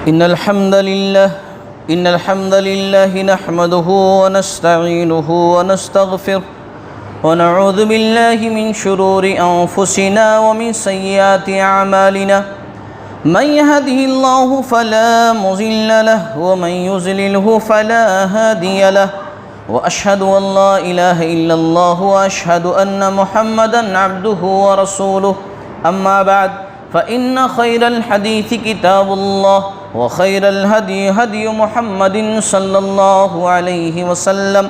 إن الحمد لله نحمده ونستعينه ونستغفره ونعوذ بالله من شرور أنفسنا ومن سيئات أعمالنا من يهده الله فلا مضل له ومن يضلله فلا هادي له وأشهد أن لا إله إلا الله وأشهد أن محمدًا عبده ورسوله أما بعد فإن خير الحديث كتاب الله وخير الهدي هدي محمد صلى الله عليه وسلم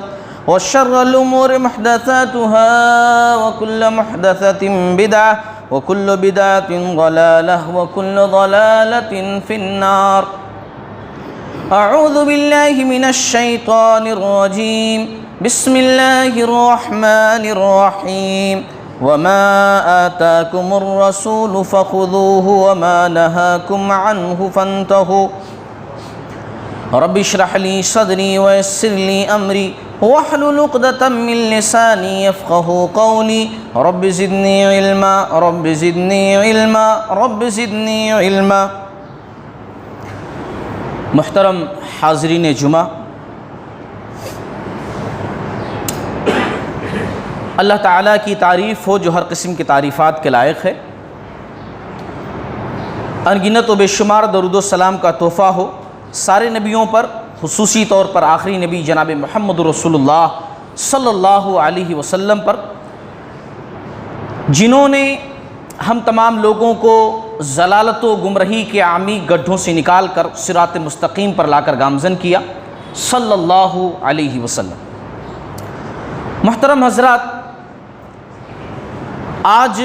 وشر الأمور محدثاتها وكل محدثة بدعة وكل بدعة ضلالة وكل ضلالة في النار. أعوذ بالله من الشيطان الرجيم. بسم الله الرحمن الرحيم. وما آتاكم الرسول فخذوه وما نهاكم عنه فانتهوا. رب اشرح لي صدري ويسر لي أمري واحلل عقدة من لساني يفقهوا قولي. رب زدني علما رب زدني علما رب زدنی علما. محترم حاضرین جمعہ، اللہ تعالیٰ کی تعریف ہو جو ہر قسم کی تعریفات کے لائق ہے. انگنت و بے شمار درود و سلام کا تحفہ ہو سارے نبیوں پر، خصوصی طور پر آخری نبی جناب محمد رسول اللہ صلی اللہ علیہ وسلم پر، جنہوں نے ہم تمام لوگوں کو ضلالت و گمراہی کے عامی گڈھوں سے نکال کر صراط مستقیم پر لا کر گامزن کیا صلی اللہ علیہ وسلم. محترم حضرات، آج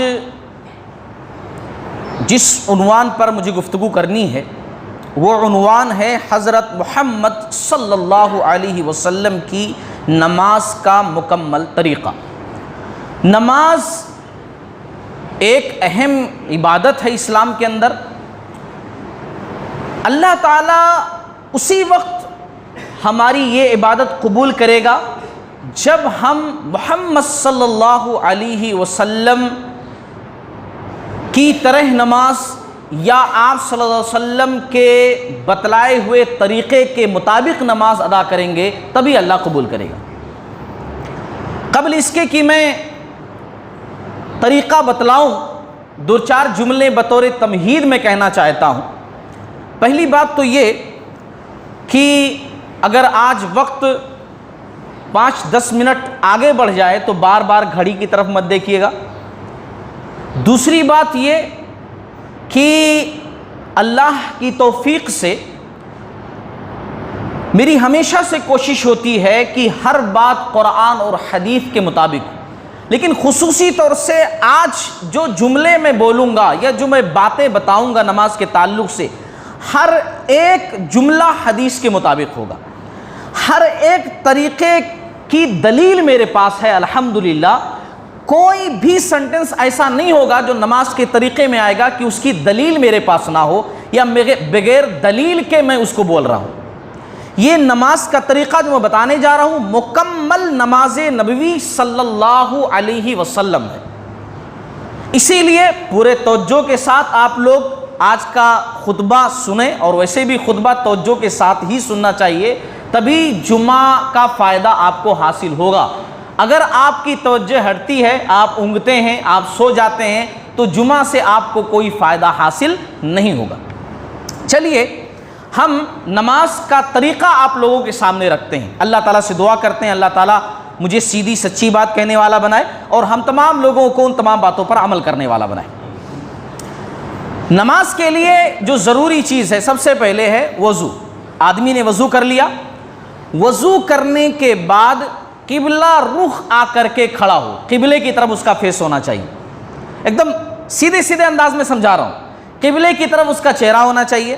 جس عنوان پر مجھے گفتگو کرنی ہے وہ عنوان ہے حضرت محمد صلی اللہ علیہ وسلم کی نماز کا مکمل طریقہ. نماز ایک اہم عبادت ہے اسلام کے اندر. اللہ تعالیٰ اسی وقت ہماری یہ عبادت قبول کرے گا جب ہم محمد صلی اللہ علیہ وسلم کی طرح نماز یا آپ صلی اللہ علیہ وسلم کے بتلائے ہوئے طریقے کے مطابق نماز ادا کریں گے، تبھی اللہ قبول کرے گا. قبل اس کے کہ میں طریقہ بتلاؤں، دو چار جملے بطور تمہید میں کہنا چاہتا ہوں. پہلی بات تو یہ کہ اگر آج وقت 5-10 منٹ آگے بڑھ جائے تو بار بار گھڑی کی طرف مت دیکھیے گا. دوسری بات یہ کہ اللہ کی توفیق سے میری ہمیشہ سے کوشش ہوتی ہے کہ ہر بات قرآن اور حدیث کے مطابق، لیکن خصوصی طور سے آج جو جملے میں بولوں گا یا جو میں باتیں بتاؤں گا نماز کے تعلق سے، ہر ایک جملہ حدیث کے مطابق ہوگا. ہر ایک طریقے کی دلیل میرے پاس ہے الحمدللہ. کوئی بھی سنٹنس ایسا نہیں ہوگا جو نماز کے طریقے میں آئے گا کہ اس کی دلیل میرے پاس نہ ہو یا بغیر دلیل کے میں اس کو بول رہا ہوں. یہ نماز کا طریقہ جو میں بتانے جا رہا ہوں مکمل نماز نبوی صلی اللہ علیہ وسلم ہے. اسی لیے پورے توجہ کے ساتھ آپ لوگ آج کا خطبہ سنیں، اور ویسے بھی خطبہ توجہ کے ساتھ ہی سننا چاہیے، تبھی جمعہ کا فائدہ آپ کو حاصل ہوگا. اگر آپ کی توجہ ہٹتی ہے، آپ اونگتے ہیں، آپ سو جاتے ہیں، تو جمعہ سے آپ کو کوئی فائدہ حاصل نہیں ہوگا. چلیے ہم نماز کا طریقہ آپ لوگوں کے سامنے رکھتے ہیں. اللہ تعالیٰ سے دعا کرتے ہیں اللہ تعالیٰ مجھے سیدھی سچی بات کہنے والا بنائے اور ہم تمام لوگوں کو ان تمام باتوں پر عمل کرنے والا بنائے. نماز کے لیے جو ضروری چیز ہے سب سے پہلے ہے وضو. آدمی نے وضو کر لیا، وضو کرنے کے بعد قبلہ رخ آ کر کے کھڑا ہو، قبلے کی طرف اس کا فیس ہونا چاہیے. ایک دم سیدھے انداز میں سمجھا رہا ہوں، قبلے کی طرف اس کا چہرہ ہونا چاہیے.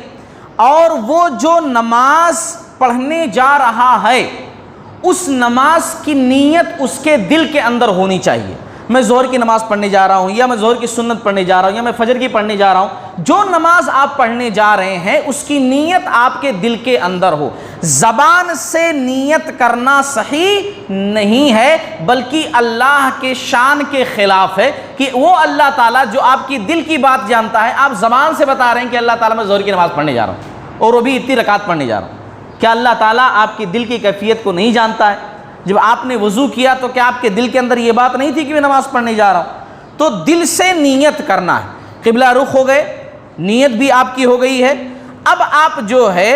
اور وہ جو نماز پڑھنے جا رہا ہے اس نماز کی نیت اس کے دل کے اندر ہونی چاہیے. میں ظہر کی نماز پڑھنے جا رہا ہوں، یا میں ظہر کی سنت پڑھنے جا رہا ہوں، یا میں فجر کی پڑھنے جا رہا ہوں، جو نماز آپ پڑھنے جا رہے ہیں اس کی نیت آپ کے دل کے اندر ہو. زبان سے نیت کرنا صحیح نہیں ہے، بلکہ اللہ کے شان کے خلاف ہے کہ وہ اللہ تعالیٰ جو آپ کی دل کی بات جانتا ہے، آپ زبان سے بتا رہے ہیں کہ اللہ تعالیٰ میں ظہر کی نماز پڑھنے جا رہا ہوں. اور وہ بھی اتنی رکعت پڑھنے جا رہا ہوں۔ کیا اللہ تعالیٰ آپ کی دل کی کیفیت کو نہیں جانتا ہے؟ جب آپ نے وضو کیا تو کیا آپ کے دل کے اندر یہ بات نہیں تھی کہ میں نماز پڑھنے جا رہا ہوں؟ تو دل سے نیت کرنا ہے۔ قبلہ رخ ہو گئے، نیت بھی آپ کی ہو گئی ہے۔ اب آپ جو ہے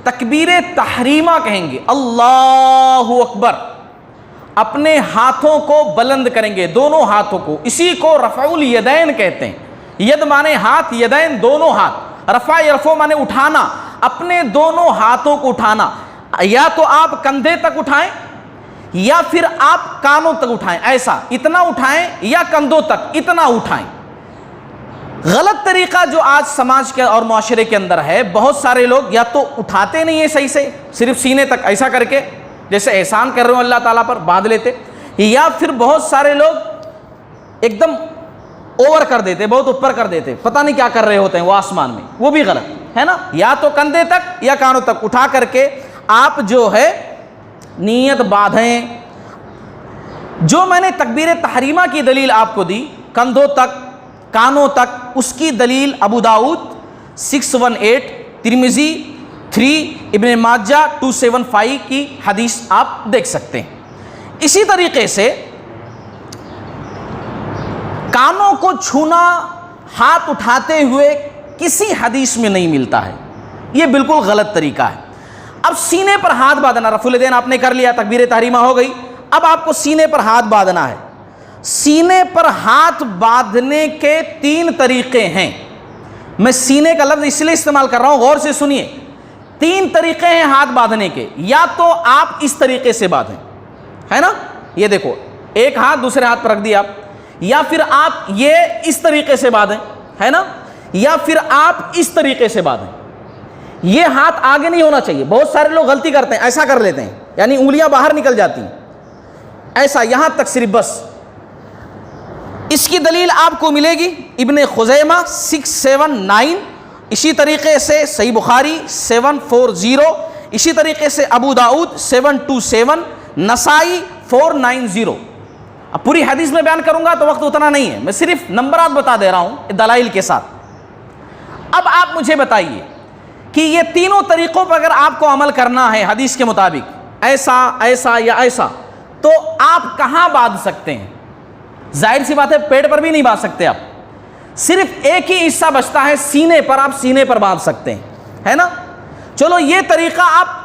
تکبیر تحریمہ کہیں گے، اللہ اکبر، اپنے ہاتھوں کو بلند کریں گے، دونوں ہاتھوں کو، اسی کو رفع الیدین کہتے ہیں۔ ید مانے ہاتھ، یدین دونوں ہاتھ، رفع یرفع مانے اٹھانا، اپنے دونوں ہاتھوں کو اٹھانا، یا تو آپ کندھے تک اٹھائیں یا پھر آپ کانوں تک اٹھائیں، ایسا اتنا اٹھائیں، یا کندھوں تک اتنا اٹھائیں۔ غلط طریقہ جو آج سماج کے اور معاشرے کے اندر ہے، بہت سارے لوگ یا تو اٹھاتے نہیں ہیں صحیح سے، صرف سینے تک ایسا کر کے جیسے احسان کر رہے ہوں اللہ تعالیٰ پر باندھ لیتے، یا پھر بہت سارے لوگ ایک دم اوور کر دیتے، بہت اوپر کر دیتے، پتہ نہیں کیا کر رہے ہوتے ہیں وہ آسمان میں، وہ بھی غلط ہے نا۔ یا تو کندھے تک یا کانوں تک اٹھا کر کے آپ جو ہے نیت باندھیں۔ جو میں نے تکبیر تحریمہ کی دلیل آپ کو دی، کندھوں تک، کانوں تک، اس کی دلیل ابو داؤد 618، ترمذی 3، ابن ماجہ 275 کی حدیث آپ دیکھ سکتے ہیں۔ اسی طریقے سے کانوں کو چھونا ہاتھ اٹھاتے ہوئے کسی حدیث میں نہیں ملتا ہے، یہ بالکل غلط طریقہ ہے۔ اب سینے پر ہاتھ باندھنا، رفع الیدین آپ نے کر لیا، تکبیر تحریمہ ہو گئی، اب آپ کو سینے پر ہاتھ باندھنا ہے۔ سینے پر ہاتھ باندھنے کے 3 طریقے ہیں۔ میں سینے کا لفظ اس لیے استعمال کر رہا ہوں، غور سے سنیے۔ 3 طریقے ہیں ہاتھ باندھنے کے، یا تو آپ اس طریقے سے باندھیں، ہے نا، یہ دیکھو ایک ہاتھ دوسرے ہاتھ پر رکھ دیا آپ، یا پھر آپ یہ اس طریقے سے باندھیں، ہے نا، یا پھر آپ اس طریقے سے باندھیں۔ یہ ہاتھ آگے نہیں ہونا چاہیے، بہت سارے لوگ غلطی کرتے ہیں، ایسا کر لیتے ہیں، یعنی انگلیاں باہر نکل جاتی ہیں، ایسا یہاں تک صرف بس۔ اس کی دلیل آپ کو ملے گی ابن خزیمہ 679، اسی طریقے سے صحیح بخاری 740، اسی طریقے سے ابو داؤد 727، نسائی 490۔ اب پوری حدیث میں بیان کروں گا تو وقت اتنا نہیں ہے، میں صرف نمبرات بتا دے رہا ہوں دلائل کے ساتھ۔ اب آپ مجھے بتائیے کہ یہ تینوں طریقوں پر اگر آپ کو عمل کرنا ہے حدیث کے مطابق، ایسا ایسا یا ایسا، تو آپ کہاں باندھ سکتے ہیں؟ ظاہر سی بات ہے پیٹ پر بھی نہیں باندھ سکتے آپ، صرف ایک ہی حصہ بچتا ہے سینے پر، آپ سینے پر باندھ سکتے ہیں، ہے نا۔ چلو یہ طریقہ آپ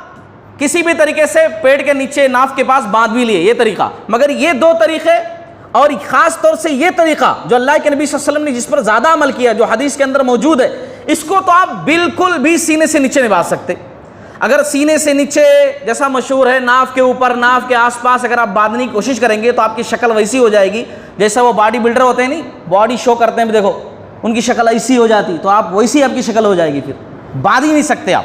کسی بھی طریقے سے پیٹ کے نیچے ناف کے پاس باندھ بھی لیے، یہ طریقہ، مگر یہ 2 طریقے اور خاص طور سے یہ طریقہ جو اللہ کے نبی صلی اللہ علیہ وسلم نے جس پر زیادہ عمل کیا، جو حدیث کے اندر موجود ہے، اس کو تو آپ بالکل بھی سینے سے نیچے نہیں باندھ سکتے۔ اگر سینے سے نیچے جیسا مشہور ہے، ناف کے اوپر، ناف کے آس پاس اگر آپ باندھنے کی کوشش کریں گے تو آپ کی شکل ویسی ہو جائے گی جیسا وہ باڈی بلڈر ہوتے ہیں، نہیں باڈی شو کرتے ہیں، دیکھو ان کی شکل ایسی ہو جاتی، تو آپ ویسی آپ کی شکل ہو جائے گی، پھر باندھ ہی نہیں سکتے آپ،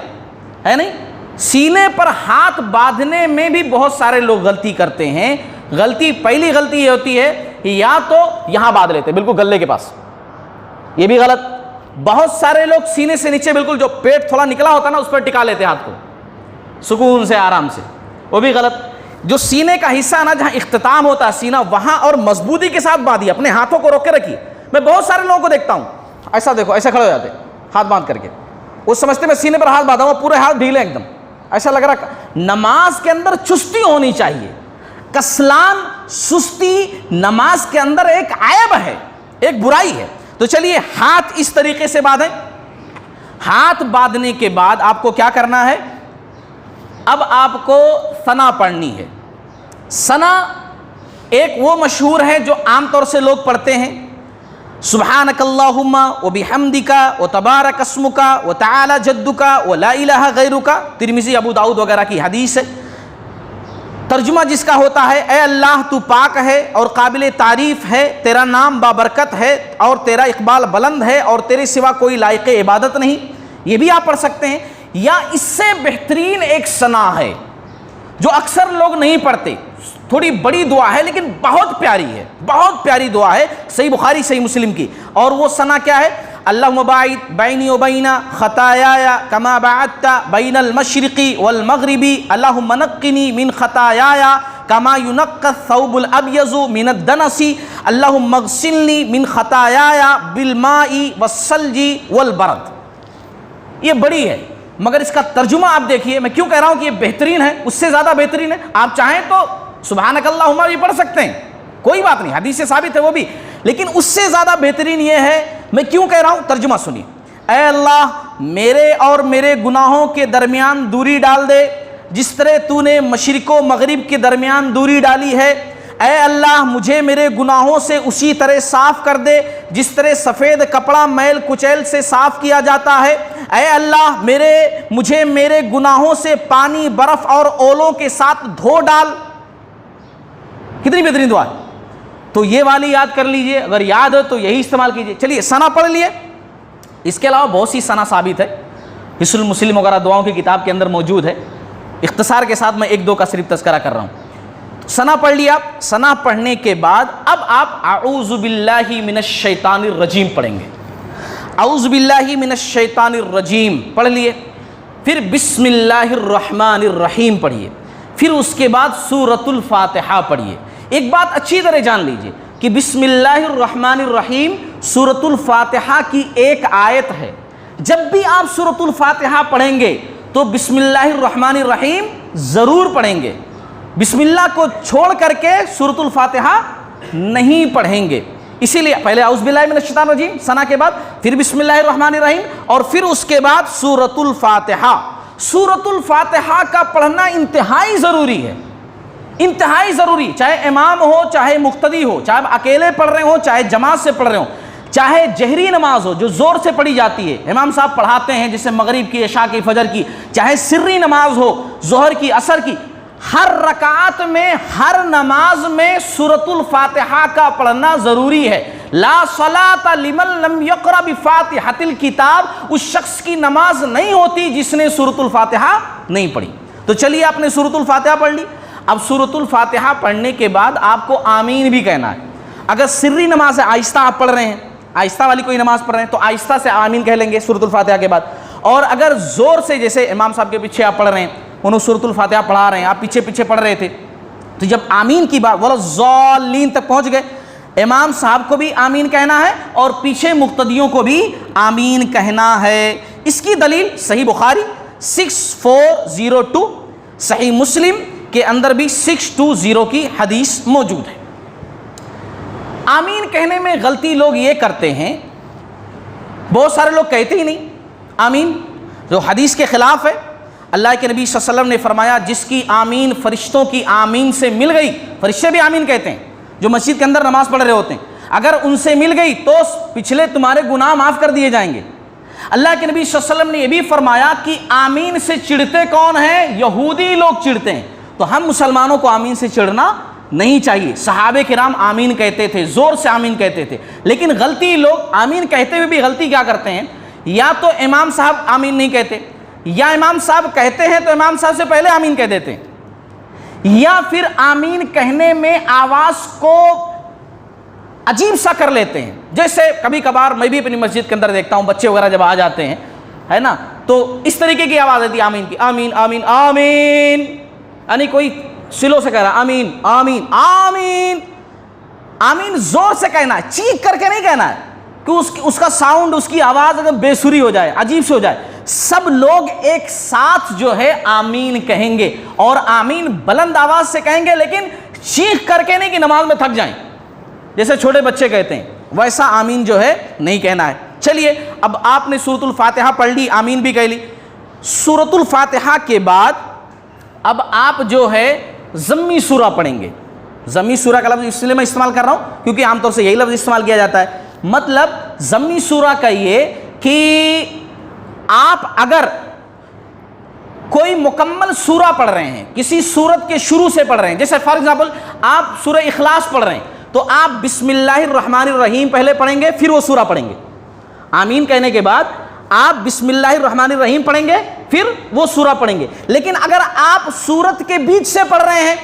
ہے نہیں۔ سینے پر ہاتھ باندھنے میں بھی بہت سارے لوگ غلطی کرتے ہیں۔ پہلی غلطی یہ ہوتی ہے یا تو یہاں باندھ لیتے بالکل گلے کے پاس، یہ بھی غلط۔ بہت سارے لوگ سینے سے نیچے بالکل جو پیٹ تھوڑا نکلا ہوتا ہے نا، اس پر ٹکا لیتے ہاتھ کو سکون سے، آرام سے، وہ بھی غلط۔ جو سینے کا حصہ نا جہاں اختتام ہوتا ہے سینہ، وہاں اور مضبوطی کے ساتھ باندھیے، اپنے ہاتھوں کو روک کے رکھیے۔ میں بہت سارے لوگوں کو دیکھتا ہوں ایسا، دیکھو ایسا کھڑے ہو جاتے ہاتھ باندھ کر کے، وہ سمجھتے میں سینے پر ہاتھ باندھا ہوں، پورے ہاتھ ڈھیلے ایک دم، ایسا لگ رہا۔ نماز کے اندر چستی ہونی چاہیے، کسلان، سستی نماز کے اندر ایک عیب ہے، ایک برائی ہے۔ تو چلیے ہاتھ اس طریقے سے باندھیں۔ ہاتھ باندھنے کے بعد آپ کو کیا کرنا ہے؟ اب آپ کو ثنا پڑھنی ہے۔ ثنا ایک وہ مشہور ہے جو عام طور سے لوگ پڑھتے ہیں، سبحانک اللہم وبحمدک وتبارک اسمک وتعالی جدک ولا الہ غیرک، ترمذی، ابو داؤد وغیرہ کی حدیث ہے۔ ترجمہ جس کا ہوتا ہے، اے اللہ تو پاک ہے اور قابل تعریف ہے، تیرا نام بابرکت ہے اور تیرا اقبال بلند ہے اور تیرے سوا کوئی لائق عبادت نہیں، یہ بھی آپ پڑھ سکتے ہیں۔ یا اس سے بہترین ایک ثنا ہے جو اکثر لوگ نہیں پڑھتے، تھوڑی بڑی دعا ہے لیکن بہت پیاری ہے، بہت پیاری دعا ہے، صحیح بخاری صحیح مسلم کی۔ اور وہ ثنا کیا ہے؟ اللہم باعد بینی و بین خطایای کما باعدت بین المشرق والمغرب، اللہم نقنی من خطایای کما ینقی الثوب الابیض من الدنس، اللہم اغسلنی من خطایای بالماء والثلج والبرد۔ یہ بڑی ہے، مگر اس کا ترجمہ آپ دیکھیے. میں کیوں کہہ رہا ہوں کہ یہ بہترین ہے, اس سے زیادہ بہترین ہے. آپ چاہیں تو سبحانک اللہم بھی پڑھ سکتے ہیں, کوئی بات نہیں, حدیث سے ثابت ہے وہ بھی, لیکن اس سے زیادہ بہترین یہ ہے. میں کیوں کہہ رہا ہوں, ترجمہ سنیے. اے اللہ میرے اور میرے گناہوں کے درمیان دوری ڈال دے جس طرح تو نے مشرق و مغرب کے درمیان دوری ڈالی ہے. اے اللہ مجھے میرے گناہوں سے اسی طرح صاف کر دے جس طرح سفید کپڑا میل کچیل سے صاف کیا جاتا ہے. اے اللہ مجھے میرے گناہوں سے پانی برف اور اولوں کے ساتھ دھو ڈال. کتنی بہترین دعا ہے. تو یہ والی یاد کر لیجئے, اگر یاد ہو تو یہی استعمال کیجئے. چلیے ثنا پڑھ لیے. اس کے علاوہ بہت سی ثنا ثابت ہے, حصن المسلم وغیرہ دعاؤں کی کتاب کے اندر موجود ہے. اختصار کے ساتھ میں ایک دو کا صرف تذکرہ کر رہا ہوں. ثنا پڑھ لیا. ثنا پڑھنے کے بعد اب آپ اعوذ باللہ من الشیطان الرجیم پڑھیں گے. اعوذ باللہ من الشیطان الرجیم پڑھ لیے. پھر بسم اللہ الرحمن الرحیم پڑھیے. پھر اس کے بعد سورۃ الفاتحہ پڑھیے. ایک بات اچھی طرح جان لیجئے کہ بسم اللہ الرحمن الرحیم سورۃ الفاتحہ کی ایک آیت ہے. جب بھی آپ سورۃ الفاتحہ پڑھیں گے تو بسم اللہ الرحمن الرحیم ضرور پڑھیں گے. بسم اللہ کو چھوڑ کر کے سورۃ الفاتحہ نہیں پڑھیں گے. اسی لیے پہلے اعوذ باللہ من الشیطان الرجیم ثنا کے بعد, پھر بسم اللہ الرحمن الرحیم, اور پھر اس کے بعد سورۃ الفاتحہ. سورۃ الفاتحہ کا پڑھنا انتہائی ضروری ہے, انتہائی ضروری. چاہے امام ہو چاہے مقتدی ہو, چاہے آپ اکیلے پڑھ رہے ہوں چاہے جماعت سے پڑھ رہے ہوں, چاہے جہری نماز ہو جو زور سے پڑھی جاتی ہے, امام صاحب پڑھاتے ہیں جیسے مغرب کی, عشاء کی, فجر کی, چاہے سری نماز ہو ظہر کی, عصر کی, ہر رکعت میں ہر نماز میں سورۃ الفاتحہ کا پڑھنا ضروری ہے. لا صلاۃ لمن لم یقرأ بفاتحۃ الکتاب, اس شخص کی نماز نہیں ہوتی جس نے سورۃ الفاتحہ نہیں پڑھی. تو چلیے آپ نے سورۃ الفاتحہ پڑھ لی. اب سورۃ الفاتحہ پڑھنے کے بعد آپ کو آمین بھی کہنا ہے. اگر سری نماز ہے, آہستہ آپ پڑھ رہے ہیں, آہستہ والی کوئی نماز پڑھ رہے ہیں تو آہستہ سے آمین کہہ لیں گے سورۃ الفاتحہ کے بعد. اور اگر زور سے, جیسے امام صاحب کے پیچھے آپ پڑھ رہے ہیں, انہوں سورۃ الفاتحہ پڑھا رہے ہیں, آپ پیچھے پیچھے پڑھ رہے تھے, تو جب آمین کی بات وَلَضَّالِّينَ تک پہنچ گئے, امام صاحب کو بھی آمین کہنا ہے اور پیچھے مقتدیوں کو بھی آمین کہنا ہے. اس کی دلیل صحیح بخاری 6402, صحیح مسلم کے اندر بھی 620 کی حدیث موجود ہے. آمین کہنے میں غلطی لوگ یہ کرتے ہیں, بہت سارے لوگ کہتے ہی نہیں آمین, جو حدیث کے خلاف ہے. اللہ کے نبی صلی اللہ علیہ وسلم نے فرمایا جس کی آمین فرشتوں کی آمین سے مل گئی, فرشتے بھی آمین کہتے ہیں جو مسجد کے اندر نماز پڑھ رہے ہوتے ہیں, اگر ان سے مل گئی تو پچھلے تمہارے گناہ معاف کر دیے جائیں گے. اللہ کے نبی صلی اللہ علیہ وسلم نے یہ بھی فرمایا کہ آمین سے چڑھتے کون ہیں؟ یہودی لوگ چڑھتے ہیں. تو ہم مسلمانوں کو آمین سے چڑھنا نہیں چاہیے. صحابہ کرام آمین کہتے تھے, زور سے آمین کہتے تھے, لیکن غلطی لوگ آمین کہتے ہوئے بھی غلطی کیا کرتے ہیں, یا تو امام صاحب آمین نہیں کہتے, یا امام صاحب کہتے ہیں تو امام صاحب سے پہلے آمین کہہ دیتے ہیں, یا پھر آمین کہنے میں آواز کو عجیب سا کر لیتے ہیں. جیسے کبھی کبھار میں بھی اپنی مسجد کے اندر دیکھتا ہوں, بچے وغیرہ جب آ جاتے ہیں ہے نا, تو اس طریقے کی آواز آتی ہے آمین کی, آمین آمین آمین, یعنی کوئی سلو سے کہہ رہا آمین آمین آمین. آمین زور سے کہنا ہے, چیخ کر کے نہیں کہنا ہے کہ اس کا ساؤنڈ, اس کی آواز اگر بے سری ہو جائے, عجیب سے ہو جائے. سب لوگ ایک ساتھ جو ہے آمین کہیں گے, اور آمین بلند آواز سے کہیں گے, لیکن چیخ کر کے نہیں کہ نماز میں تھک جائیں, جیسے چھوٹے بچے کہتے ہیں, ویسا آمین جو ہے نہیں کہنا ہے. چلیے اب آپ نے سورۃ الفاتحہ پڑھ لی, آمین بھی کہہ لی. سورۃ الفاتحہ کے بعد اب آپ جو ہے ضمی سورہ پڑھیں گے. ضمی سورہ کا لفظ اس لیے میں استعمال کر رہا ہوں کیونکہ عام طور سے یہی لفظ استعمال کیا جاتا ہے. مطلب ضمی سورہ کا یہ کہ آپ اگر کوئی مکمل سورہ پڑھ رہے ہیں, کسی سورت کے شروع سے پڑھ رہے ہیں, جیسے فار ایگزامپل آپ سورہ اخلاص پڑھ رہے ہیں, تو آپ بسم اللہ الرحمن الرحیم پہلے پڑھیں گے, پھر وہ سورہ پڑھیں گے. آمین کہنے کے بعد آپ بسم اللہ الرحمن الرحیم پڑھیں گے, پھر وہ سورہ پڑھیں گے. لیکن اگر آپ سورت کے بیچ سے پڑھ رہے ہیں,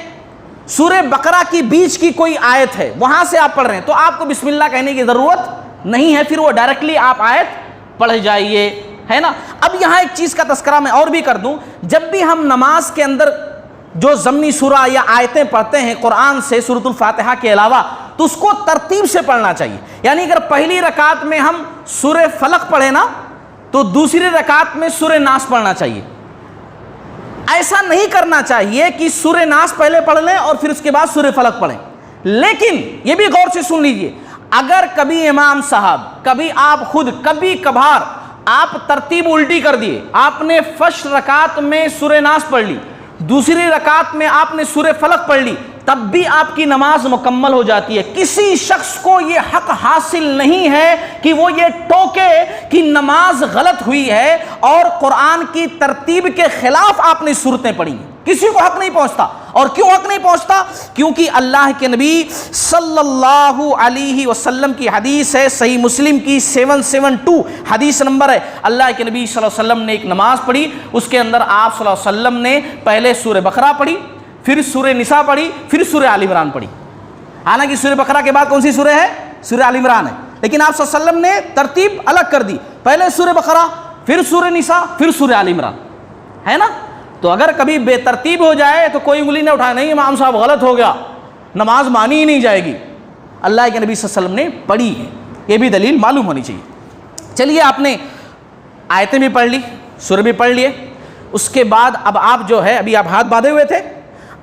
سورہ بقرہ کی بیچ کی کوئی آیت ہے وہاں سے آپ پڑھ رہے ہیں, تو آپ کو بسم اللہ کہنے کی ضرورت نہیں ہے, پھر وہ ڈائریکٹلی آپ آیت پڑھ جائیے, ہے نا. اب یہاں ایک چیز کا تذکرہ میں اور بھی کر دوں, جب بھی ہم نماز کے اندر جو ضمنی سورہ یا آیتیں پڑھتے ہیں قرآن سے سورۃ الفاتحہ کے علاوہ, تو اس کو ترتیب سے پڑھنا چاہیے. یعنی اگر پہلی رکعت میں ہم سورہ فلق پڑھیں نا, تو دوسری رکعت میں سورہ ناس پڑھنا چاہیے. ایسا نہیں کرنا چاہیے کہ سورہ ناس پہلے پڑھ لیں اور پھر اس کے بعد سورہ فلق پڑھیں. لیکن یہ بھی غور سے سن لیجئے, اگر کبھی امام صاحب, کبھی آپ خود, کبھی کبھار آپ ترتیب الٹی کر دیے, آپ نے فرسٹ رکعت میں سورہ ناس پڑھ لی, دوسری رکعت میں آپ نے سورہ فلق پڑھ لی, تب بھی آپ کی نماز مکمل ہو جاتی ہے. کسی شخص کو یہ حق حاصل نہیں ہے کہ وہ یہ ٹوکے کہ نماز غلط ہوئی ہے اور قرآن کی ترتیب کے خلاف آپ نے صورتیں پڑھی. کسی کو حق نہیں پہنچتا. اور کیوں حق نہیں پہنچتا؟ کیونکہ اللہ کے نبی صلی اللہ علیہ وسلم کی حدیث ہے, صحیح مسلم کی 772 حدیث نمبر ہے. اللہ کے نبی صلی اللہ علیہ وسلم نے ایک نماز پڑھی, اس کے اندر آپ صلی اللہ علیہ وسلم نے پہلے سورہ بقرہ پڑھی, پھر سورہ نساء پڑھی, پھر سورہ آل عمران پڑھی. حالانکہ سورہ بقرہ کے بعد کون سی سورہ ہے؟ سورہ آل عمران ہے. لیکن آپ صلی اللہ علیہ وسلم نے ترتیب الگ کر دی, پہلے سورہ بقرہ, پھر سورہ نساء, پھر سورہ آل عمران, ہے نا. تو اگر کبھی بے ترتیب ہو جائے تو کوئی انگلی نہ اٹھائے, نہیں امام صاحب غلط ہو گیا, نماز مانی ہی نہیں جائے گی. اللہ کے نبی صلی اللہ علیہ وسلم نے پڑھی ہے, یہ بھی دلیل معلوم ہونی چاہیے. چلیے, آپ نے آیتیں بھی پڑھ لی, سورہ بھی پڑھ لیے. اس کے بعد اب آپ جو ہے, ابھی آپ ہاتھ باندھے ہوئے تھے,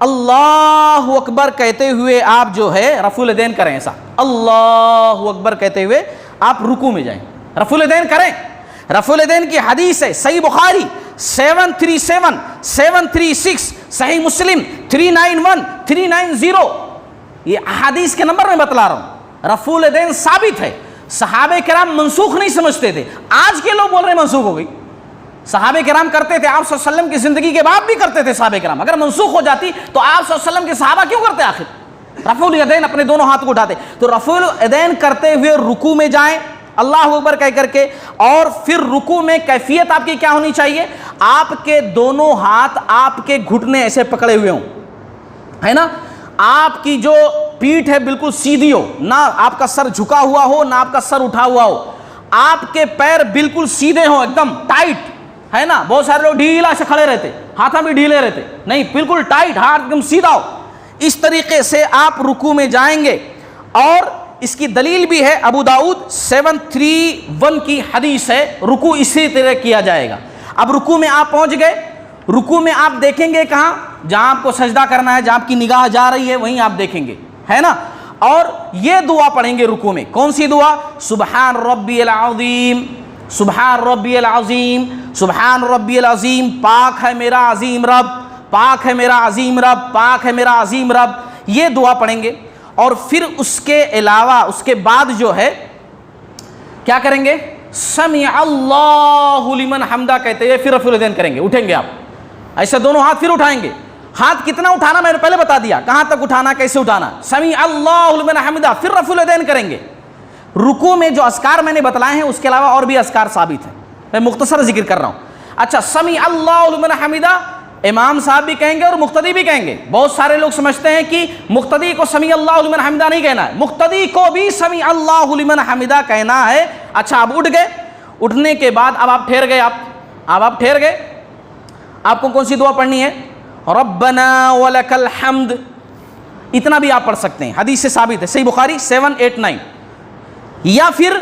اللہ اکبر کہتے ہوئے آپ جو ہے رفع الیدین کریں. ایسا اللہ اکبر کہتے ہوئے آپ رکوع میں جائیں, رفع الیدین کریں. رفع الیدین کی حدیث ہے صحیح بخاری 737 736, صحیح مسلم 391 390. یہ احادیث کے نمبر میں بتلا رہا ہوں. رفع الیدین ثابت ہے. صحابہ کرام منسوخ نہیں سمجھتے تھے. آج کے لوگ بول رہے ہیں منسوخ ہو گئی. صحابہ کرام کرتے تھے, آپ صلی اللہ علیہ وسلم کی زندگی کے بعد بھی کرتے تھے صحابہ کرام. اگر منسوخ ہو جاتی تو آپ صلی اللہ علیہ وسلم کے صحابہ کیوں کرتے آخر؟ رفع الیدین اپنے دونوں ہاتھ کو اٹھاتے. تو رفع الیدین کرتے ہوئے رکوع میں جائیں اللہ اکبر کہہ کر کے, اور پھر رکوع میں کیفیت آپ کی کیا ہونی چاہیے؟ آپ کے دونوں ہاتھ آپ کے گھٹنے ایسے پکڑے ہوئے ہوں, ہے نا. آپ کی جو پیٹھ ہے بالکل سیدھی ہو, نہ آپ کا سر جھکا ہوا ہو نہ آپ کا سر اٹھا ہوا ہو. آپ کے پیر بالکل سیدھے ہوں, ایک دم ٹائٹ, ہے نا. بہت سارے لوگ ڈھیلا سے کھڑے رہتے, ہاتھاں بھی ڈھیلے رہتے, نہیں, بالکل ٹائٹ, ہاتھ ایک دم سیدھا ہو. اس طریقے سے آپ رکوع میں جائیں گے. اور اس کی دلیل بھی ہے, ابو داؤد 731 کی حدیث ہے, رکوع اسی طرح کیا جائے گا. اب رکوع میں آپ پہنچ گئے, رکوع میں آپ دیکھیں گے کہاں؟ جہاں آپ کو سجدہ کرنا ہے, جہاں آپ کی نگاہ جا رہی ہے وہیں آپ دیکھیں گے, ہے نا. اور یہ دعا پڑھیں گے رکوع میں. کون سی دعا؟ سبحان ربی العظیم, سبحان ربی العظیم, سبحان ربی العظیم, پاک ہے میرا عظیم رب, پاک ہے میرا عظیم رب, پاک ہے میرا عظیم رب. یہ دعا پڑھیں گے. اور پھر اس کے علاوہ اس کے بعد جو ہے کیا کریں گے؟ سمع اللہ لمن حمدہ کہتے ہوئے پھر رفع الیدین کریں گے. اٹھیں گے آپ, ایسے دونوں ہاتھ پھر اٹھائیں گے. ہاتھ کتنا اٹھانا میں نے پہلے بتا دیا, کہاں تک اٹھانا, کیسے اٹھانا. سمع اللہ لمن حمدہ, پھر رفع الیدین کریں گے. رکوع میں جو اذکار میں نے بتلائے ہیں اس کے علاوہ اور بھی اذکار ثابت ہیں, میں مختصر ذکر کر رہا ہوں. اچھا, سمع اللہ لمن حمدہ امام صاحب بھی کہیں گے اور مقتدی بھی کہیں گے. بہت سارے لوگ سمجھتے ہیں کہ مقتدی کو سمیع اللہ لمن حمدہ نہیں کہنا ہے, مقتدی کو بھی سمیع اللہ لمن حمدہ کہنا ہے. اچھا, آپ اٹھ گئے, اٹھنے کے بعد اب آپ ٹھہر گئے, آپ ٹھہر گئے. آپ کو کون سی دعا پڑھنی ہے؟ ربنا ولک الحمد. اتنا بھی آپ پڑھ سکتے ہیں, حدیث سے ثابت ہے, صحیح بخاری 789. یا پھر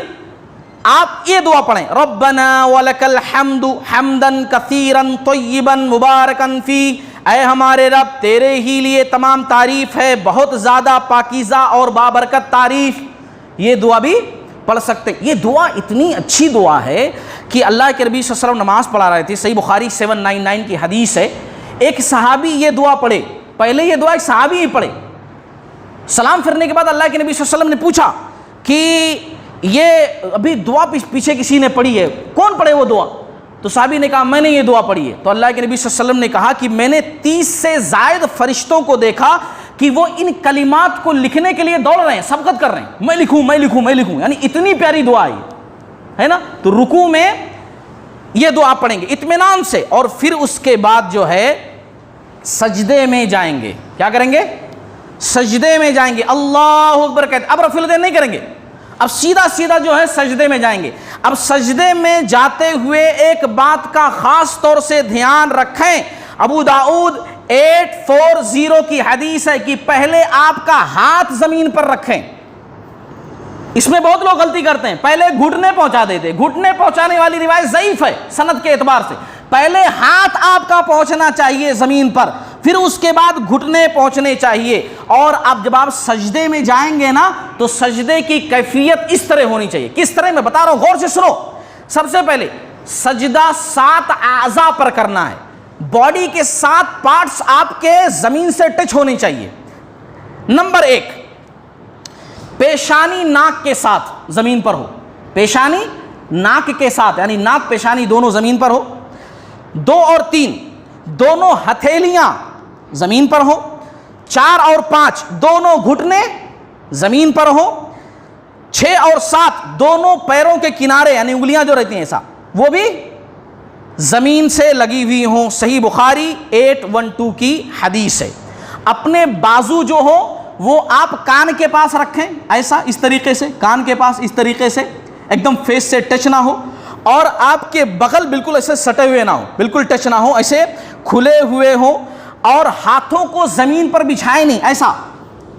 آپ یہ دعا پڑھیں, ربنا ولک الحمد حمدا کثیرا طیبا مبارکا فی. اے ہمارے رب, تیرے ہی لیے تمام تعریف ہے, بہت زیادہ پاکیزہ اور بابرکت تعریف. یہ دعا بھی پڑھ سکتے. یہ دعا اتنی اچھی دعا ہے کہ اللہ کے نبی صلی اللہ علیہ وسلم نماز پڑھا رہے تھے, صحیح بخاری 799 کی حدیث ہے. ایک صحابی یہ دعا پڑھے, پہلے یہ دعا ایک صحابی ہی پڑھے. سلام پھرنے کے بعد اللہ کے نبی صلی اللہ علیہ وسلم نے پوچھا کہ یہ ابھی دعا پیچھے کسی نے پڑھی ہے, کون پڑھے وہ دعا؟ تو صحابی نے کہا میں نے یہ دعا پڑھی ہے. تو اللہ کے نبی صلی اللہ علیہ وسلم نے کہا کہ میں نے 30 سے زائد فرشتوں کو دیکھا کہ وہ ان کلمات کو لکھنے کے لیے دوڑ رہے ہیں, سبقت کر رہے ہیں, میں لکھوں میں لکھوں میں لکھوں. یعنی اتنی پیاری دعا ہے نا. تو رکوع میں یہ دعا پڑھیں گے اطمینان سے. اور پھر اس کے بعد جو ہے سجدے میں جائیں گے. کیا کریں گے؟ سجدے میں جائیں گے. اللہ اکبر کہتے. اب رفع الیدین نہیں کریں گے, اب سیدھا سیدھا جو ہے سجدے میں جائیں گے. اب سجدے میں جاتے ہوئے ایک بات کا خاص طور سے دھیان رکھیں. ابو داؤد 840 کی حدیث ہے کہ پہلے آپ کا ہاتھ زمین پر رکھیں, اس میں بہت لوگ غلطی کرتے ہیں، پہلے گھٹنے پہنچا دیتے، گھٹنے پہنچانے والی روایت ضعیف ہے سند کے اعتبار سے، پہلے ہاتھ آپ کا پہنچنا چاہیے زمین پر، پھر اس کے بعد گھٹنے پہنچنے چاہیے، اور اب جب آپ سجدے میں جائیں گے نا تو سجدے کی کیفیت اس طرح ہونی چاہیے۔ کس طرح میں بتا رہا ہوں، غور سے سنو۔ سب سے پہلے سجدہ 7 اعضاء پر کرنا ہے، باڈی کے 7 پارٹس آپ کے زمین سے ٹچ ہونی چاہیے۔ نمبر 1، پیشانی ناک کے ساتھ زمین پر ہو، پیشانی ناک کے ساتھ، یعنی ناک پیشانی دونوں زمین پر ہو۔ 2 اور 3 دونوں ہتھیلیاں زمین پر ہو۔ 4 اور 5 دونوں گھٹنے زمین پر ہو۔ 6 اور 7 دونوں پیروں کے کنارے یعنی انگلیاں جو رہتی ہیں ایسا، وہ بھی زمین سے لگی ہوئی ہوں۔ صحیح بخاری 812 کی حدیث ہے۔ اپنے بازو جو ہو وہ آپ کان کے پاس رکھیں، ایسا اس طریقے سے، کان کے پاس اس طریقے سے، ایک دم فیس سے ٹچ نہ ہو، اور آپ کے بغل بالکل ایسے سٹے ہوئے نہ ہو، بالکل ٹچ نہ ہو، ایسے کھلے ہوئے ہوں، اور ہاتھوں کو زمین پر بچھائیں نہیں، ایسا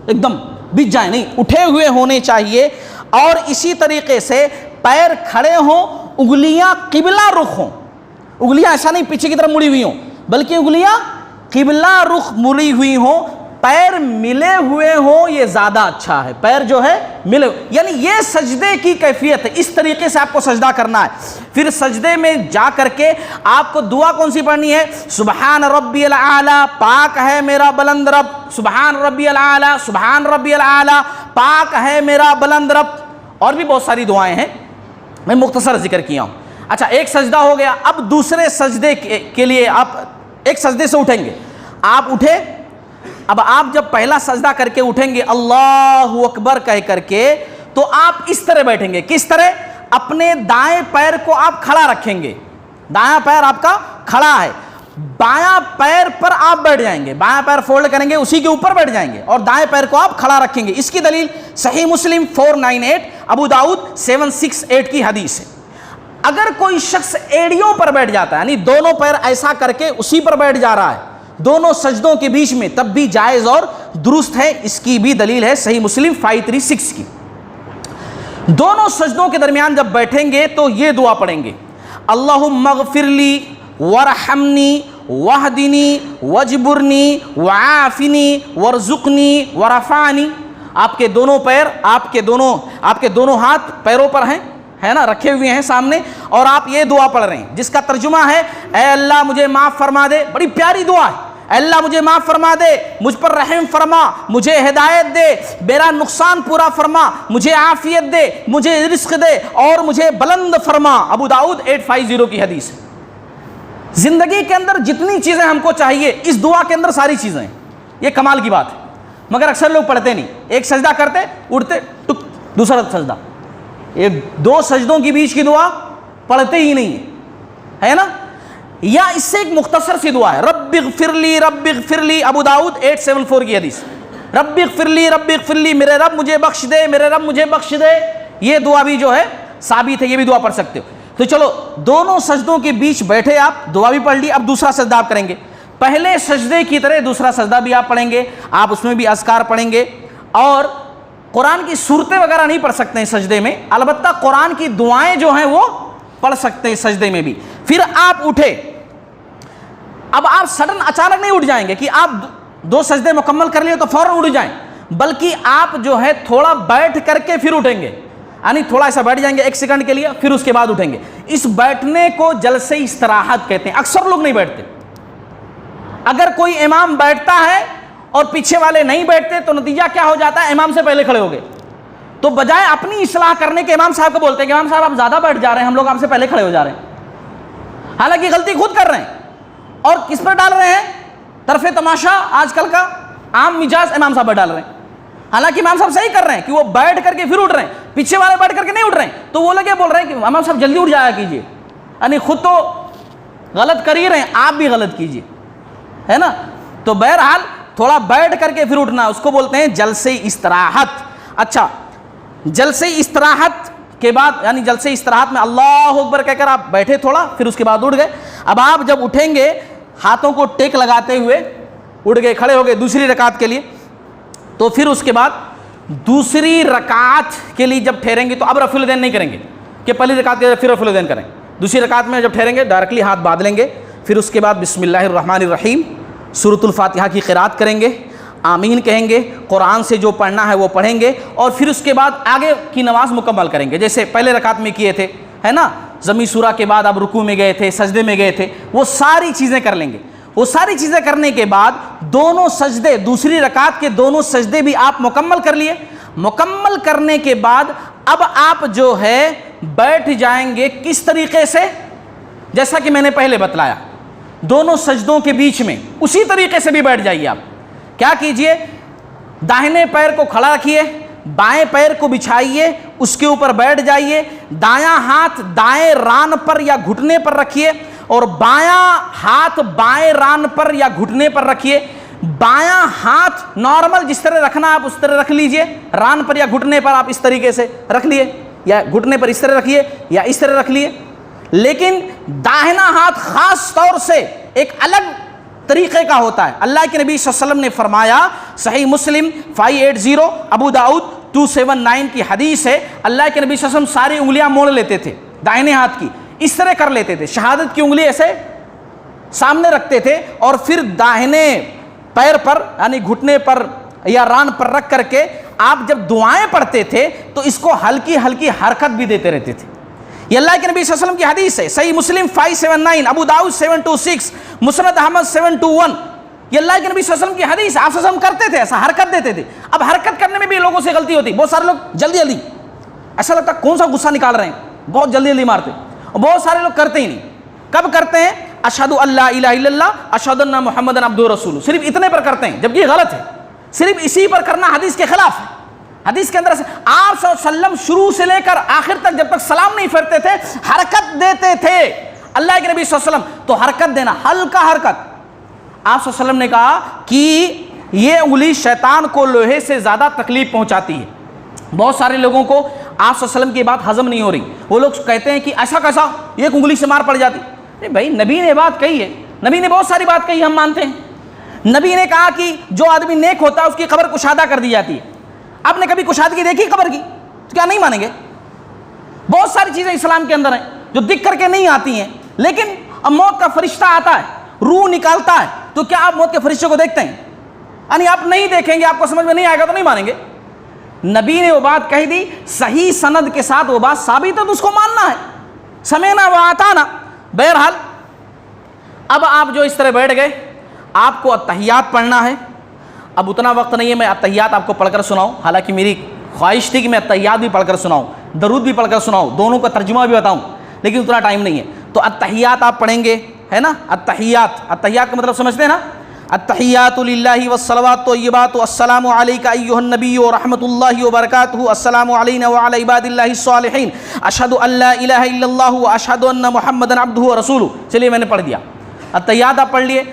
ایک دم بچھ جائیں نہیں، اٹھے ہوئے ہونے چاہیے۔ اور اسی طریقے سے پیر کھڑے ہوں، انگلیاں قبلہ رخ ہوں، انگلیاں ایسا نہیں پیچھے کی طرف مڑی ہوئی ہوں، بلکہ انگلیاں قبلہ رخ مڑی ہوئی ہوں، پیر ملے ہوئے ہوں، یہ زیادہ اچھا ہے، پیر جو ہے ملے، یعنی یہ سجدے کی کیفیت ہے، اس طریقے سے آپ کو سجدہ کرنا ہے۔ پھر سجدے میں جا کر کے آپ کو دعا کون سی پڑھنی ہے؟ سبحان ربی الاعلی، پاک ہے میرا بلند رب، سبحان ربی الاعلی، سبحان ربی الاعلی، پاک ہے میرا بلند رب۔ اور بھی بہت ساری دعائیں ہیں، میں مختصر ذکر کیا ہوں۔ اچھا، ایک سجدہ ہو گیا، اب دوسرے سجدے کے لیے آپ ایک سجدے سے اٹھیں گے، آپ اٹھے، اب آپ جب پہلا سجدہ کر کے اٹھیں گے اللہ اکبر کہہ کر کے، تو آپ اس طرح بیٹھیں گے۔ کس طرح؟ اپنے دائیں پیر کو آپ کھڑا رکھیں گے، دایاں پیر آپ کا کھڑا ہے، بایاں پیر پر آپ بیٹھ جائیں گے، بایاں پیر فولڈ کریں گے، اسی کے اوپر بیٹھ جائیں گے، اور دائیں پیر کو آپ کھڑا رکھیں گے۔ اس کی دلیل صحیح مسلم 498، ابو داؤد 768 کی حدیث ہے۔ اگر کوئی شخص ایڑیوں پر بیٹھ جاتا ہے، یعنی دونوں پیر ایسا کر کے اسی پر بیٹھ جا رہا ہے دونوں سجدوں کے بیچ میں، تب بھی جائز اور درست ہے۔ اس کی بھی دلیل ہے صحیح مسلم 536 کی۔ دونوں سجدوں کے درمیان جب بیٹھیں گے تو یہ دعا پڑھیں گے، اللہم اغفر لی ورحمنی واہدنی واجبرنی وعافنی وارزقنی ورفعنی۔ آپ کے دونوں پیر، آپ کے دونوں ہاتھ پیروں پر ہیں، ہے نا، رکھے ہوئے ہیں سامنے، اور آپ یہ دعا پڑھ رہے ہیں جس کا ترجمہ ہے اے اللہ مجھے معاف فرما دے۔ بڑی پیاری دعا ہے، اے اللہ مجھے معاف فرما دے، مجھ پر رحم فرما، مجھے ہدایت دے، میرا نقصان پورا فرما، مجھے عافیت دے، مجھے رزق دے، اور مجھے بلند فرما۔ ابو داؤد 850 کی حدیث ہے۔ زندگی کے اندر جتنی چیزیں ہم کو چاہیے اس دعا کے اندر ساری چیزیں ہیں، یہ کمال کی بات ہے، مگر اکثر لوگ پڑھتے نہیں، ایک سجدہ کرتے اٹھتے ٹک دوسرا سجدہ، یہ 2 سجدوں کے بیچ کی دعا پڑھتے ہی نہیں ہے نا۔ یا اس سے ایک مختصر سی دعا ہے، رب اغفر لی رب اغفر لی، ابو داؤد 874 کی حدیث، رب اغفر لی، میرے رب مجھے بخش دے، میرے رب مجھے بخش دے۔ یہ دعا بھی جو ہے ثابت ہے، یہ بھی دعا پڑھ سکتے ہو۔ تو چلو، دونوں سجدوں کے بیچ بیٹھے آپ، دعا بھی پڑھ لی، اب دوسرا سجدہ آپ کریں گے، پہلے سجدے کی طرح دوسرا سجدہ بھی آپ پڑھیں گے، آپ اس میں بھی اذکار پڑھیں گے، اور قرآن کی صورتیں وغیرہ نہیں پڑھ سکتے ہیں سجدے میں، البتہ قرآن کی دعائیں جو ہیں وہ پڑھ سکتے ہیں سجدے میں بھی۔ پھر آپ اٹھے، اب آپ سڈن اچانک نہیں اٹھ جائیں گے کہ آپ 2 سجدے مکمل کر لیے تو فوراً اٹھ جائیں، بلکہ آپ جو ہے تھوڑا بیٹھ کر کے پھر اٹھیں گے، یعنی تھوڑا ایسا بیٹھ جائیں گے 1 سیکنڈ کے لیے، پھر اس کے بعد اٹھیں گے۔ اس بیٹھنے کو جلسے استراحت کہتے ہیں، اکثر لوگ نہیں بیٹھتے۔ اگر کوئی امام بیٹھتا ہے اور پیچھے والے نہیں بیٹھتے تو نتیجہ کیا ہو جاتا ہے؟ امام سے پہلے کھڑے ہو گئے، تو بجائے اپنی اصلاح کرنے کے امام صاحب کو بولتے ہیں کہ امام صاحب آپ زیادہ بیٹھ جا رہے ہیں، ہم لوگ آپ سے پہلے کھڑے ہو جا رہے ہیں، حالانکہ غلطی خود کر رہے ہیں، اور کس پر ڈال رہے ہیں؟ طرف تماشا آج کل کا عام مزاج امام صاحب پر ڈال رہے ہیں، حالانکہ امام صاحب صحیح کر رہے ہیں کہ وہ بیٹھ کر کے پھر اٹھ رہے ہیں، پیچھے والے بیٹھ کر کے نہیں اٹھ رہے ہیں، تو وہ لوگ یہ بول رہے ہیں کہ امام صاحب جلدی اٹھ جایا کیجیے، یعنی خود تو غلط کر ہی رہے ہیں، آپ بھی غلط کیجیے، ہے نا۔ تو بہرحال تھوڑا بیٹھ کر کے پھر اٹھنا، اس کو بولتے ہیں جلسے استراحت۔ اچھا، جلسے استراحت کے بعد، یعنی جلسے استراحت میں اللہ اکبر کہہ کر آپ بیٹھے تھوڑا، پھر اس کے بعد اٹھ گئے۔ اب آپ جب اٹھیں گے ہاتھوں کو ٹیک لگاتے ہوئے اٹھ گئے، کھڑے ہو گئے دوسری رکعت کے لیے، تو پھر اس کے بعد دوسری رکعت کے لیے جب ٹھہریں گے تو اب رفع الیدین نہیں کریں گے کہ پہلی رکعت کے پھر رفع الیدین کریں. دوسری رکعت میں جب ٹھہریں گے ڈائریکٹلی ہاتھ باندھ لیں گے, پھر اس کے بعد بسم اللہ الرحمن الرحیم سورۃ الفاتحہ کی قرات کریں گے, آمین کہیں گے, قرآن سے جو پڑھنا ہے وہ پڑھیں گے, اور پھر اس کے بعد آگے کی نماز مکمل کریں گے جیسے پہلے رکعت میں کیے تھے, ہے نا. ضمی سورہ کے بعد آپ رکوع میں گئے تھے, سجدے میں گئے تھے, وہ ساری چیزیں کر لیں گے. وہ ساری چیزیں کرنے کے بعد دونوں سجدے, دوسری رکعت کے دونوں سجدے بھی آپ مکمل کر لیے. مکمل کرنے کے بعد اب آپ جو ہے بیٹھ جائیں گے کس طریقے سے, جیسا کہ میں نے پہلے بتلایا, دونوں سجدوں کے بیچ میں اسی طریقے سے بھی بیٹھ جائیے. آپ کیا کیجئے, داہنے پیر کو کھڑا رکھیے, بائیں پیر کو بچھائیے, اس کے اوپر بیٹھ جائیے, دایاں ہاتھ دائیں ران پر یا گھٹنے پر رکھیے, اور بایاں ہاتھ بائیں ران پر یا گھٹنے پر رکھیے. بایاں ہاتھ نارمل جس طرح رکھنا آپ اس طرح رکھ لیجئے, ران پر یا گھٹنے پر آپ اس طریقے سے رکھ لیے, یا گھٹنے پر اس طرح رکھیے یا اس طرح رکھ لیے. لیکن داہنا ہاتھ خاص طور سے ایک الگ طریقے کا ہوتا ہے. اللہ کے نبی صلی اللہ علیہ وسلم نے فرمایا, صحیح مسلم 580, ابو داؤد 279 کی حدیث ہے, اللہ کے نبی صلی اللہ علیہ وسلم ساری انگلیاں موڑ لیتے تھے دائنے ہاتھ کی, اس طرح کر لیتے تھے, شہادت کی انگلی ایسے سامنے رکھتے تھے, اور پھر داہنے پیر پر یعنی گھٹنے پر یا ران پر رکھ کر کے آپ جب دعائیں پڑھتے تھے تو اس کو ہلکی ہلکی حرکت بھی دیتے رہتے تھے. یہ اللہ کے نبی صلی اللہ علیہ وسلم کی حدیث ہے, صحیح مسلم 579, ابو داؤد 726, مسند احمد 721. یہ اللہ کے نبی صلی اللہ علیہ وسلم کی حدیث ہے. آپ صلی اللہ علیہ وسلم کرتے تھے ایسا, حرکت دیتے تھے. اب حرکت کرنے میں بھی لوگوں سے غلطی ہوتی. بہت سارے لوگ جلدی جلدی, ایسا لگتا کون سا غصہ نکال رہے ہیں, بہت جلدی جلدی مارتے. بہت سارے لوگ کرتے ہی نہیں. کب کرتے ہیں, اشہدو اللہ الہ الا اللہ اشہدو ان محمدن عبدہ ورسولہ, صرف اتنے پر کرتے ہیں, جبکہ یہ غلط ہے. صرف اسی پر کرنا حدیث کے خلاف ہے. حدیث کے اندر سے آپ صلی اللہ علیہ وسلم شروع سے لے کر آخر تک جب تک سلام نہیں پھیرتے تھے حرکت دیتے تھے. اللہ کے نبی صلی اللہ علیہ وسلم تو حرکت دینا, ہلکا حرکت. آپ صلی اللہ علیہ وسلم نے کہا کہ یہ انگلی شیطان کو لوہے سے زیادہ تکلیف پہنچاتی ہے. بہت سارے لوگوں کو آپ صلی اللہ علیہ وسلم کی بات ہضم نہیں ہو رہی. وہ لوگ کہتے ہیں کہ ایسا کیسا, ایک انگلی سے مار پڑ جاتی. بھائی نبی نے بات کہی ہے, نبی نے بہت ساری بات کہی, ہم مانتے ہیں. نبی نے کہا کہ جو آدمی نیک ہوتا ہے اس کی قبر کشادہ کر دی جاتی ہے. آپ نے کبھی کشادگی دیکھی قبر کی, تو کیا نہیں مانیں گے؟ بہت ساری چیزیں اسلام کے اندر ہیں جو دکھ کر کے نہیں آتی ہیں, لیکن اب موت کا فرشتہ آتا ہے, روح نکالتا ہے, تو کیا آپ موت کے فرشتے کو دیکھتے ہیں؟ یعنی آپ نہیں دیکھیں گے, آپ کو سمجھ میں نہیں آئے گا تو نہیں مانیں گے. نبی نے وہ بات کہہ دی, صحیح سند کے ساتھ وہ بات ثابت ہے تو اس کو ماننا ہے. سمعنا و اطعنا. بہرحال اب آپ جو اس طرح بیٹھ گئے, آپ کو التحیات پڑھنا ہے. اب اتنا وقت نہیں ہے میں التحیات آپ کو پڑھ کر سناؤں, حالانکہ میری خواہش تھی کہ میں التحیات بھی پڑھ کر سناؤں, درود بھی پڑھ کر سناؤں, دونوں کا ترجمہ بھی بتاؤں, لیکن اتنا ٹائم نہیں ہے. تو التحیات آپ پڑھیں گے, ہے نا. التحیات کا مطلب سمجھتے ہیں نا, التحیات للہ والصلوات الطیبات السلام علیک ایھا النبی ورحمۃ اللہ وبرکاتہ, السلام علینا وعلی عباد اللہ الصالحین, اشہد ان لا الہ الا اللہ واشہد ان محمدن عبدہ ورسولہ. چلیے میں نے پڑھ دیا. التحیات آپ پڑھ لیے,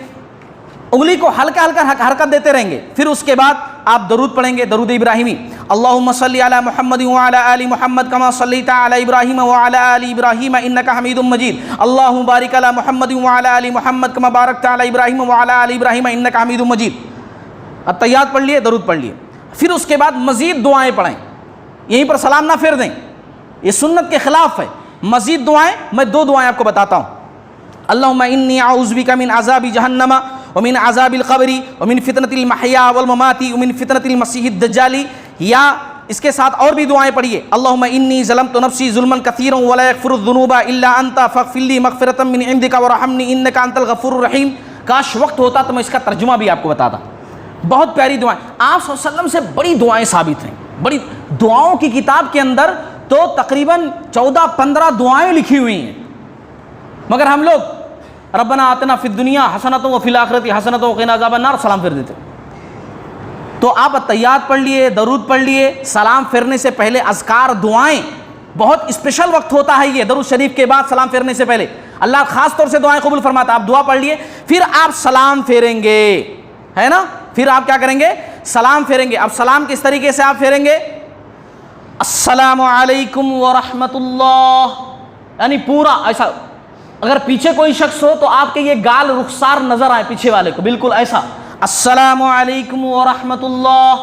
انگلی کو ہلکا ہلکا حرکت دیتے رہیں گے. پھر اس کے بعد آپ درود پڑھیں گے, درود ابراہیمی. اللہم صلی علی محمد وعلی آل محمد کما صلیت علی ابراہیم وعلی آل ابراہیم انک حمید مجید. اللہم بارک علی محمد وعلی آل محمد کما بارکت علی ابراہیم وعلی آل ابراہیم انک حمید مجید. التحیات پڑھ لیے, درود پڑھ لیے. پھر اس کے بعد مزید دعائیں پڑھیں, یہیں پر سلام نہ پھیر دیں, یہ سنت کے خلاف ہے. مزید دعائیں, میں 2 دعائیں آپ کو بتاتا ہوں. اللہم انی اعوذ بک من عذاب جہنم ومن عذاب القبر ومن فتنة المحیا والممات ومن فتنة المسیح الدجال. یا اس کے ساتھ اور بھی دعائیں پڑھیے. اللہم انی ظلمت نفسی ظلما کثیرا ولا یغفر الذنوب الا انت فاغفر لی مغفرۃ من عندک وارحمنی انک انت الغفور الرحیم. کاش وقت ہوتا تو میں اس کا ترجمہ بھی آپ کو بتاتا. بہت پیاری دعائیں, آپ صلی اللہ علیہ وسلم سے بڑی دعائیں ثابت ہیں. بڑی دعاؤں کی کتاب کے اندر تو تقریباً 14-15 دعائیں لکھی ہوئی ہیں, مگر ہم لوگ ربنا آتنا فی الدنیا حسنۃ وفی الآخرۃ حسنۃ وقنا عذاب النار سلام پھیر دیتے. تو آپ التحیات پڑھ لیے, درود پڑھ لیے. سلام پھیرنے سے پہلے اذکار, دعائیں, بہت اسپیشل وقت ہوتا ہے یہ, درود شریف کے بعد سلام پھیرنے سے پہلے اللہ خاص طور سے دعائیں قبول فرماتا. آپ دعا پڑھ لیے, پھر آپ سلام پھیریں گے, ہے نا. پھر آپ کیا کریں گے, سلام پھیریں گے. اب سلام کس طریقے سے آپ پھیریں گے, السلام علیکم ورحمۃ اللہ, یعنی پورا ایسا. اگر پیچھے کوئی شخص ہو تو آپ کے یہ گال رخسار نظر آئے پیچھے والے کو, بالکل ایسا, السلام علیکم ورحمۃ اللہ.